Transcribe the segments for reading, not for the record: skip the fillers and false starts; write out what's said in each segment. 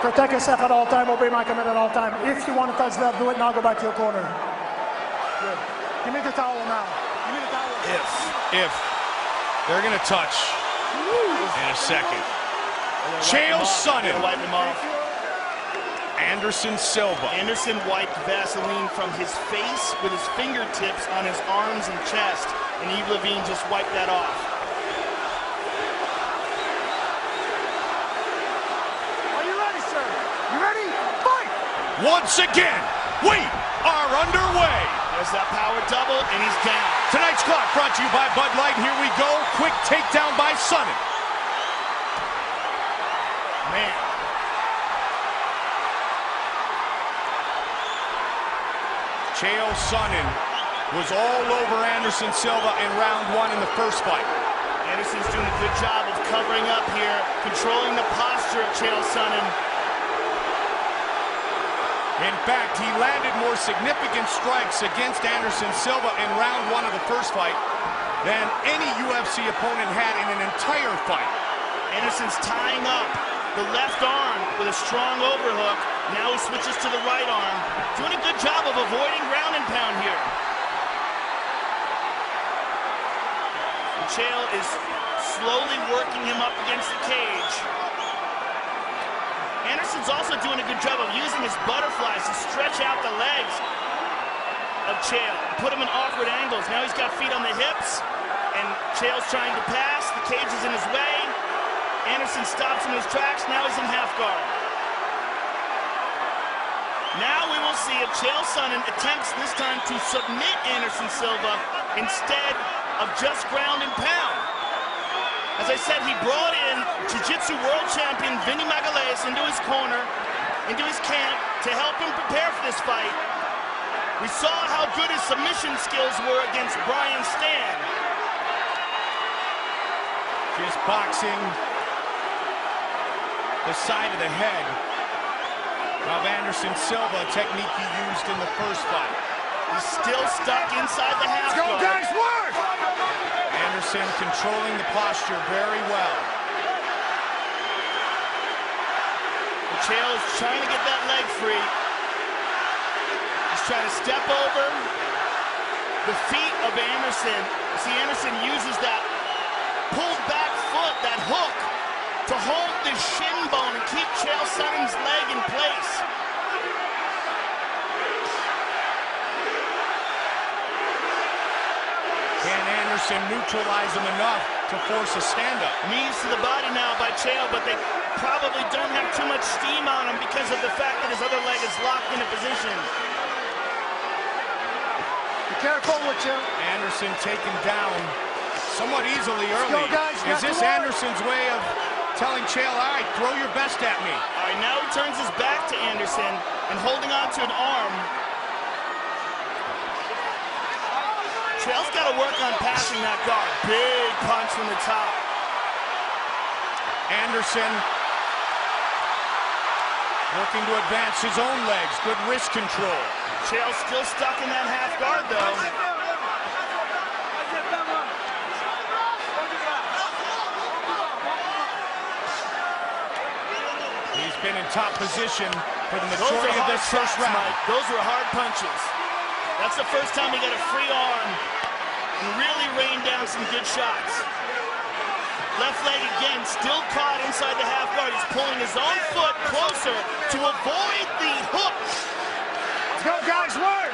Protect yourself at all time, obey my command at all time. If you want to touch that, do it now, go back to your corner. Good. Give me the towel now. Give me the towel. If they're going to touch in a second. Chael Sonnen. Wipe him off. Anderson Silva. Anderson wiped Vaseline from his face with his fingertips on his arms and chest, and Yves Lavigne just wiped that off. Are you ready, sir? You ready? Fight! Once again, we are underway. There's that power double, and he's down. Tonight's clock brought to you by Bud Light. Here we go. Quick takedown by Sonnen. Man. Chael Sonnen was all over Anderson Silva in round one in the first fight. Anderson's doing a good job of covering up here, controlling the posture of Chael Sonnen. In fact, he landed more significant strikes against Anderson Silva in round one of the first fight than any UFC opponent had in an entire fight. Anderson's tying up the left arm with a strong overhook. Now he switches to the right arm. Doing a good job of avoiding ground and pound here. And Chael is slowly working him up against the cage. Anderson's also doing a good job of using his butterflies to stretch out the legs of Chael, put him in awkward angles. Now he's got feet on the hips, and Chael's trying to pass. The cage is in his way. Anderson stops in his tracks. Now he's in half guard. Now we will see if Chael Sonnen attempts this time to submit Anderson Silva instead of just ground and pound. As I said, he brought in Jiu-Jitsu world champion Vinny Magalhães into his corner, into his camp, to help him prepare for this fight. We saw how good his submission skills were against Brian Stann. Just boxing the side of the head of Anderson Silva, a technique he used in the first fight. He's still stuck inside the half guard. Go, guys, work! Anderson controlling the posture very well. And Chael is trying to get that leg free. He's trying to step over the feet of Anderson. See, Anderson uses that pulled back foot, that hook, to hold the shin bone and keep Chael Sonnen's leg in place. Can Anderson neutralize him enough to force a stand-up? Knees to the body now by Chael, but they probably don't have too much steam on him because of the fact that his other leg is locked into position. Be careful with you. Anderson taken down somewhat easily early. Go, guys. Is this Anderson's way of telling Chael, all right, throw your best at me? All right, now he turns his back to Anderson and holding on to an arm. Chael's got to work on passing that guard. Big punch from the top. Anderson working to advance his own legs. Good wrist control. Chael's still stuck in that half guard, though. He's been in top position for the majority of this first round. Mike. Those were hard punches. That's the first time he got a free arm and really rained down some good shots. Left leg again, still caught inside the half guard. He's pulling his own foot closer to avoid the hook. Let's go, guys, work!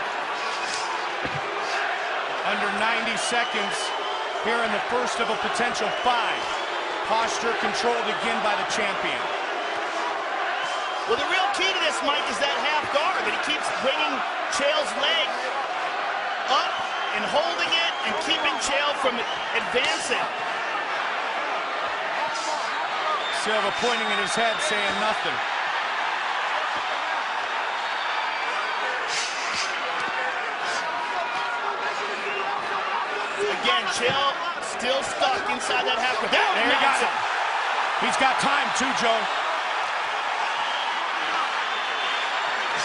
Under 90 seconds here in the first of a potential 5. Posture controlled again by the champion. Well, the real key to this, Mike, is that half guard, but he keeps bringing Chael's leg up and holding it and keeping Chael from advancing. Silva pointing at his head, saying nothing. Again, Chael still stuck inside that half guard. There he got it. He's got time too, Joe.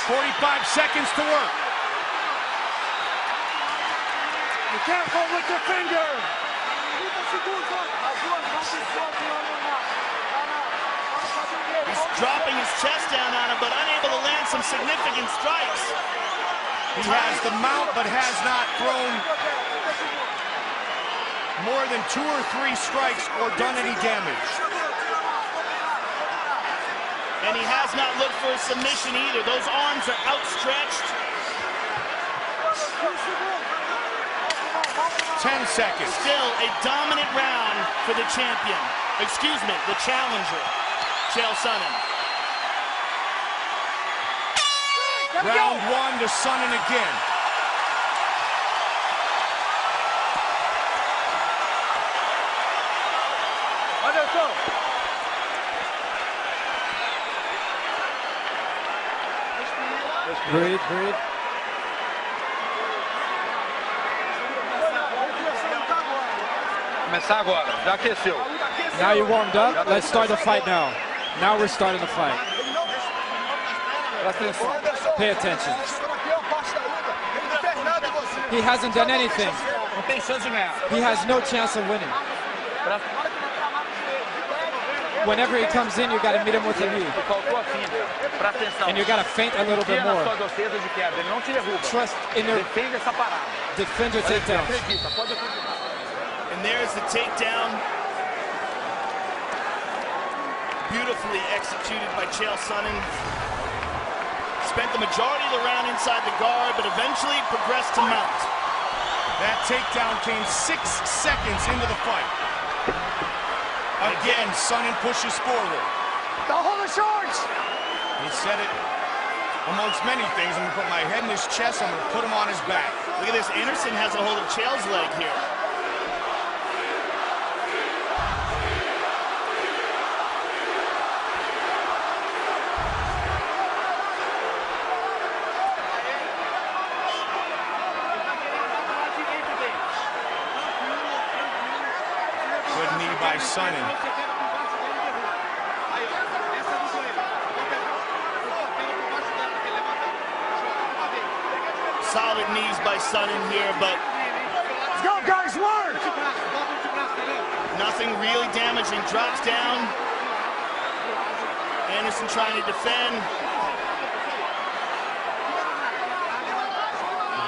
45 seconds to work. Be careful with your finger. He's dropping his chest down on him, but unable to land some significant strikes. He has the mount, but has not thrown more than 2 or 3 strikes or done any damage. And he has not looked for a submission either. Those arms are outstretched. 10 seconds. Still a dominant round for the champion. Excuse me, the challenger, Chael Sonnen. Round 1 to Sonnen again. Breathe, breathe. Começar agora, já aqueceu. Now you're warmed up. Let's start the fight now. Now we're starting the fight. Presta atenção. Pay attention. He hasn't done anything. Não tem chance de ganhar. He has no chance of winning. Whenever he comes in, you got to meet him with a knee. Faltou a finta. Presta atenção. And you got to feint a little bit more. Confia na sua defesa de queda. Ele não te derruba. Trust in your Defende essa parada. defend your takedowns. Acredita, pode acreditar. And there's the takedown. Beautifully executed by Chael Sonnen. Spent the majority of the round inside the guard, but eventually progressed to mount. That takedown came 6 seconds into the fight. Again, Sonnen pushes forward. Don't hold the shorts! He said it amongst many things. I'm going to put my head in his chest. I'm going to put him on his back. Look at this. Anderson has a hold of Chael's leg here. Good knee by Sonnen. Solid knees by Sonnen here, but Let's go, guys, work! nothing really damaging. Drops down. Anderson trying to defend.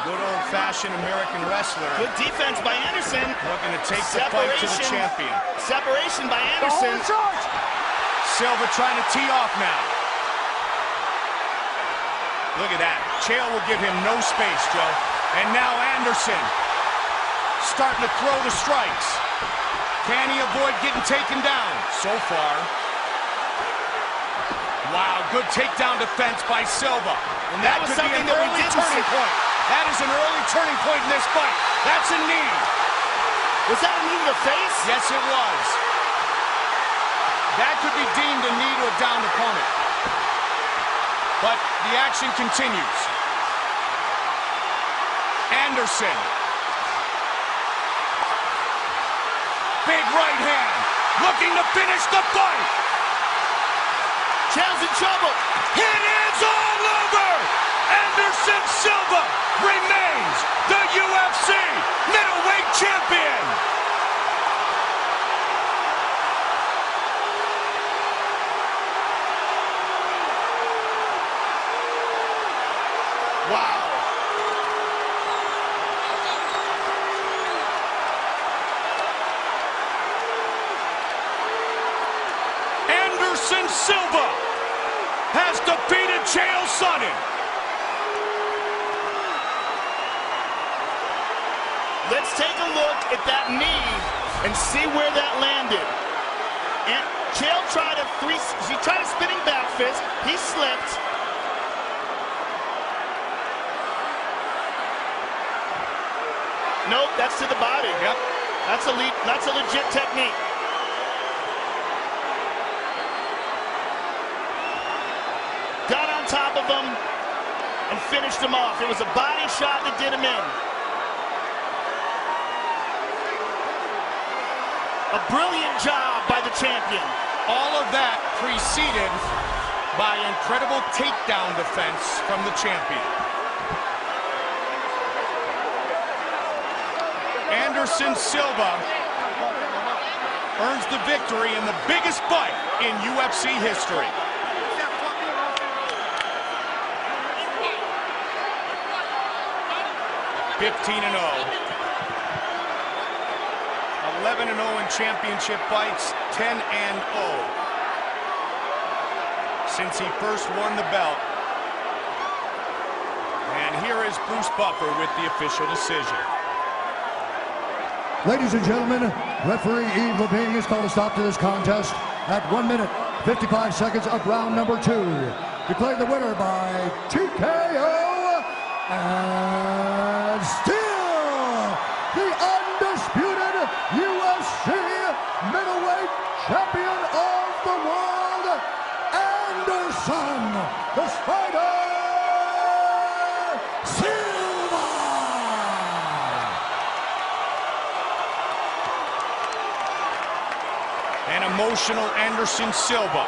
Good old-fashioned American wrestler. Good defense by Anderson. Looking to take the fight to the champion. Separation by Don't hold Anderson. the shorts! Silva trying to tee off now. Look at that. Chael will give him no space, Joe. And now Anderson starting to throw the strikes. Can he avoid getting taken down? So far. Wow, good takedown defense by Silva. And that was could be something an that we early didn't turning see. point. That is an early turning point in this fight. That's a knee. Was that a knee to the face? Yes, it was. That could be deemed a knee to a downed opponent. But the action continues. Anderson. Big right hand. Looking to finish the fight. Chael's in trouble. It is all over. Anderson Silva remains the UFC middleweight champion. Wow. Anderson Silva has defeated Chael Sonnen. Let's take a look at that knee and see where that landed. And Chael tried a spinning back fist. He slipped. Nope, that's to the body. Yep. That's a legit technique. Got on top of him and finished him off. It was a body shot that did him in. A brilliant job by the champion. All of that preceded by incredible takedown defense from the champion. Anderson Silva earns the victory in the biggest fight in UFC history. 15-0. 11-0 in championship fights, 10-0 since he first won the belt. And here is Bruce Buffer with the official decision. Ladies and gentlemen, referee Yves Levine has called a stop to this contest at 1 minute, 55 seconds of round number 2. Declared the winner by TKO and still the undisputed UFC middleweight champion of the world, Anderson, the Spider Silva. An emotional Anderson Silva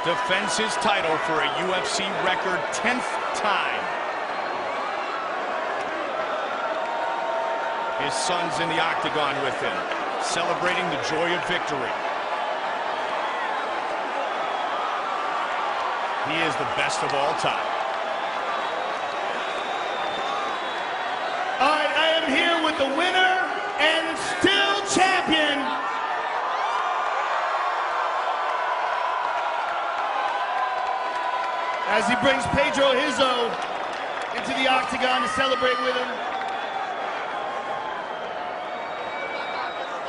defends his title for a UFC record 10th time. His son's in the octagon with him, celebrating the joy of victory. He is the best of all time. All right, I am here with the winner and still champion, as he brings Pedro Hizzo into the octagon to celebrate with him,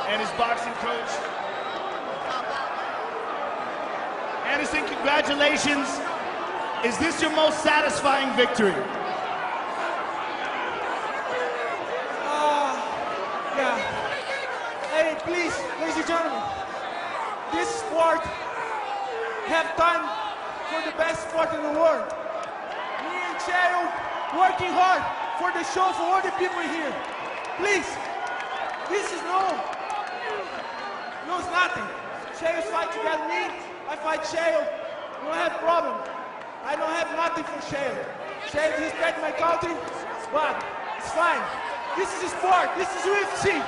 and his boxing coach. Anderson, congratulations. Is this your most satisfying victory? Yeah. Hey, please, ladies and gentlemen, this sport have time for the best sport in the world. Me and Chael working hard for the show, for all the people here. Please, this is it's nothing. Chael's fight together, me, I fight Chael. We don't have problem. I don't have nothing for Chael. Chael respect my country, but it's fine. This is a sport. This is UFC.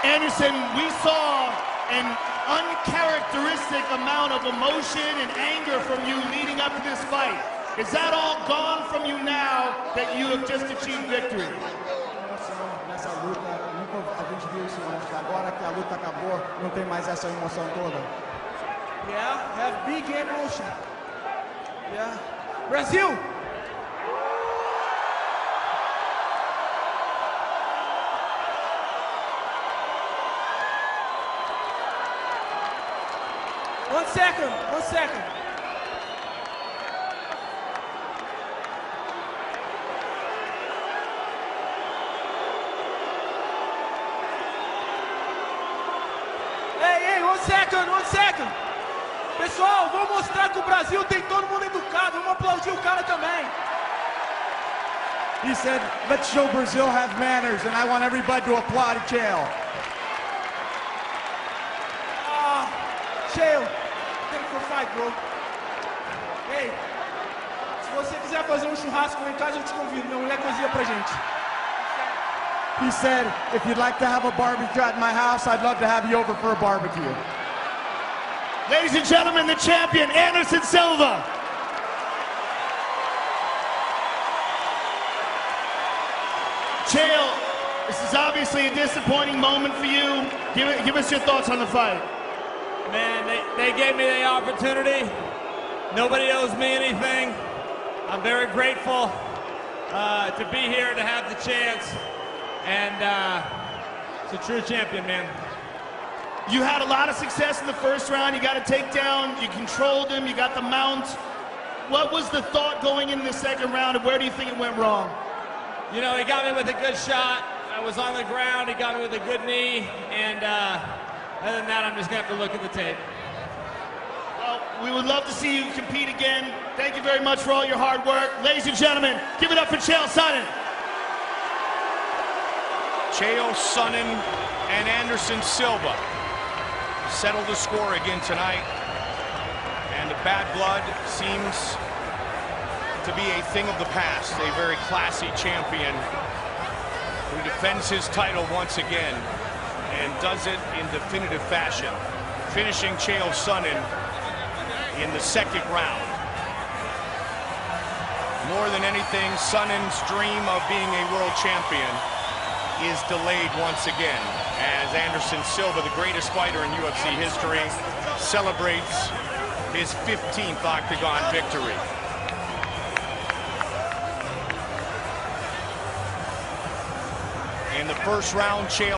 Anderson, we saw an uncharacteristic amount of emotion and anger from you leading up to this fight. Is that all gone from you now that you have just achieved victory? Nessa luta, nunca a gente viu isso antes. Agora que a luta acabou, não tem mais essa emoção toda. Yeah, have big emotion. Yeah. Brasil! One second. Hey, one second. Pessoal, vamos mostrar que o Brasil tem todo mundo educado. Vamos aplaudir o cara também. He said, let's show Brazil have manners, and I want everybody to applaud Chael. Chael, thank you for fight, bro. Hey, se você quiser fazer churrasco lá em casa, eu te convido. Minha mulher cozinha pra gente. He said, if you'd like to have a barbecue at my house, I'd love to have you over for a barbecue. Ladies and gentlemen, the champion, Anderson Silva. Chael, this is obviously a disappointing moment for you. Give us your thoughts on the fight. Man, they gave me the opportunity. Nobody owes me anything. I'm very grateful to be here, to have the chance. And it's a true champion, man. You had a lot of success in the first round. You got a takedown, you controlled him, you got the mount. What was the thought going into the second round, and where do you think it went wrong? You know, he got me with a good shot. I was on the ground, he got me with a good knee, and other than that, I'm just gonna have to look at the tape. Well, we would love to see you compete again. Thank you very much for all your hard work. Ladies and gentlemen, give it up for Chael Sonnen. Chael Sonnen and Anderson Silva settle the score again tonight, and the bad blood seems to be a thing of the past. A very classy champion who defends his title once again and does it in definitive fashion, finishing Chael Sonnen in the second round. More than anything, Sonnen's dream of being a world champion is delayed once again as Anderson Silva, the greatest fighter in UFC history, celebrates his 15th Octagon victory. In the first round, Chael